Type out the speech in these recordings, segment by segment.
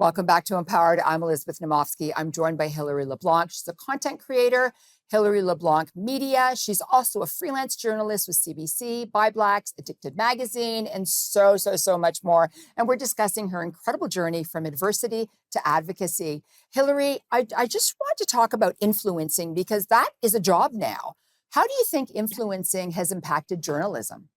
Welcome back to Empowered. I'm Elizabeth Namofsky. I'm joined by Hillary LeBlanc. She's a content creator, Hillary LeBlanc Media. She's also a freelance journalist with CBC, ByBlacks, Addicted Magazine, and so much more. And we're discussing her incredible journey from adversity to advocacy. Hillary, I just want to talk about influencing because that is a job now. How do you think influencing has impacted journalism?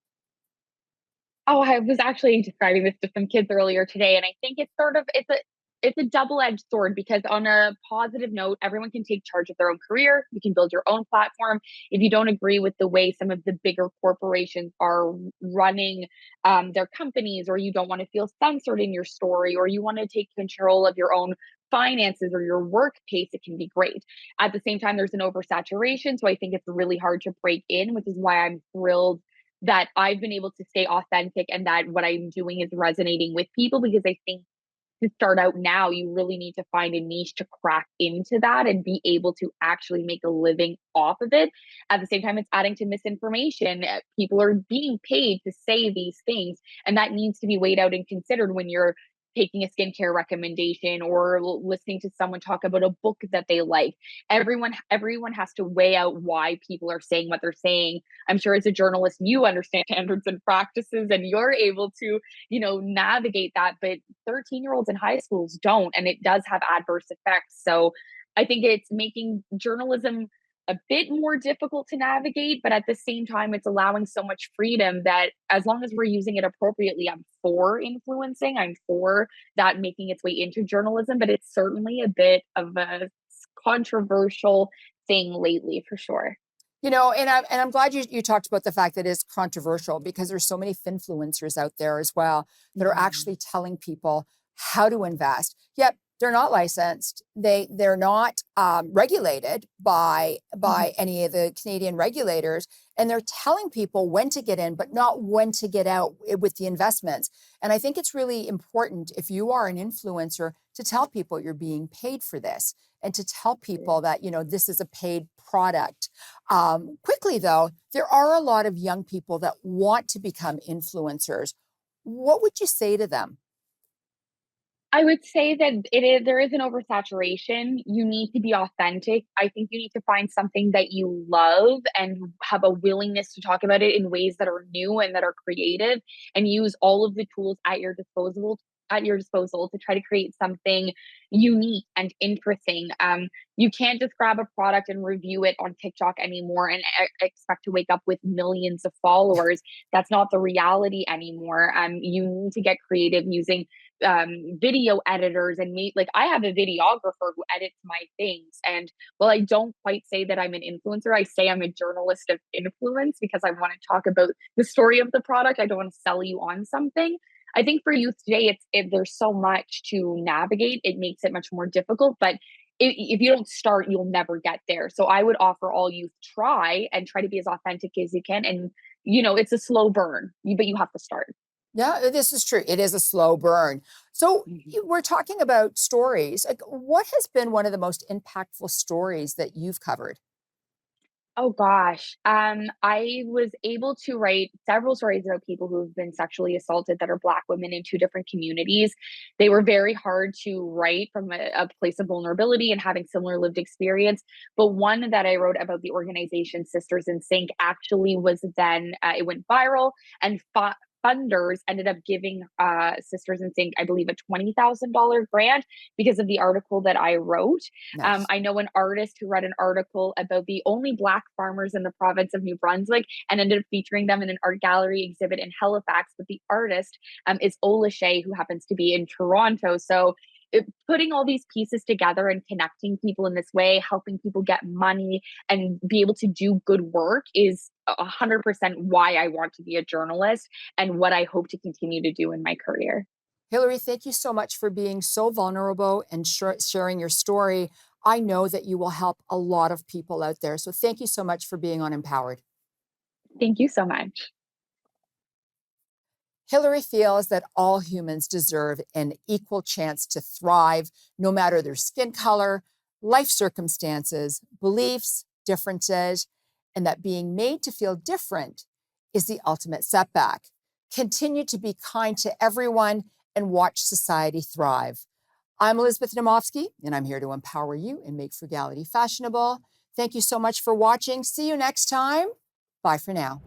Oh, I was actually describing this to some kids earlier today, and I think it's a double-edged sword because on a positive note, everyone can take charge of their own career. You can build your own platform. If you don't agree with the way some of the bigger corporations are running their companies, or you don't want to feel censored in your story, or you want to take control of your own finances or your work pace, it can be great. At the same time, there's an oversaturation, so I think it's really hard to break in, which is why I'm thrilled that I've been able to stay authentic and that what I'm doing is resonating with people, because I think to start out now, you really need to find a niche to crack into that and be able to actually make a living off of it. At the same time, it's adding to misinformation. People are being paid to say these things, and that needs to be weighed out and considered when you're taking a skincare recommendation or listening to someone talk about a book that they like. Everyone has to weigh out why people are saying what they're saying. I'm sure as a journalist you understand standards and practices and you're able to, navigate that, but 13-year-olds in high schools don't, and it does have adverse effects. So I think it's making journalism a bit more difficult to navigate, but at the same time, it's allowing so much freedom that as long as we're using it appropriately, I'm for influencing, I'm for that making its way into journalism, but it's certainly a bit of a controversial thing lately for sure. And I'm glad you talked about the fact that it's controversial because there's so many finfluencers out there as well that are Mhm. actually telling people how to invest. Yet they're not licensed. They're not regulated by Mhm. any of the Canadian regulators, and they're telling people when to get in, but not when to get out with the investments. And I think it's really important if you are an influencer to tell people you're being paid for this and to tell people that this is a paid product. Quickly, though, there are a lot of young people that want to become influencers. What would you say to them? I would say that there is an oversaturation. You need to be authentic. I think you need to find something that you love and have a willingness to talk about it in ways that are new and that are creative, and use all of the tools at your disposal to try to create something unique and interesting. You can't just grab a product and review it on TikTok anymore and expect to wake up with millions of followers. That's not the reality anymore. You need to get creative using video editors and me. Like, I have a videographer who edits my things, and well, I don't quite say that I'm an influencer. I say I'm a journalist of influence because I want to talk about the story of the product. I don't want to sell you on something. I think for youth today, there's so much to navigate. It makes it much more difficult, but if you don't start, you'll never get there. So I would offer all youth, try to be as authentic as you can, and it's a slow burn, but you have to start. Yeah, this is true. It is a slow burn. So we're talking about stories. Like, what has been one of the most impactful stories that you've covered? Oh gosh. I was able to write several stories about people who've been sexually assaulted that are Black women in two different communities. They were very hard to write from a place of vulnerability and having similar lived experience. But one that I wrote about the organization Sisters in Sync actually was then, it went viral, and funders ended up giving Sisters in Sync, I believe, a $20,000 grant because of the article that I wrote. Nice. I know an artist who read an article about the only Black farmers in the province of New Brunswick and ended up featuring them in an art gallery exhibit in Halifax. But the artist is Ola Shea, who happens to be in Toronto. So putting all these pieces together and connecting people in this way, helping people get money and be able to do good work is 100% why I want to be a journalist and what I hope to continue to do in my career. Hillary, thank you so much for being so vulnerable and sharing your story. I know that you will help a lot of people out there. So thank you so much for being on Empowered. Thank you so much. Hillary feels that all humans deserve an equal chance to thrive, no matter their skin color, life circumstances, beliefs, differences, and that being made to feel different is the ultimate setback. Continue to be kind to everyone and watch society thrive. I'm Elizabeth Namofsky, and I'm here to empower you and make frugality fashionable. Thank you so much for watching. See you next time. Bye for now.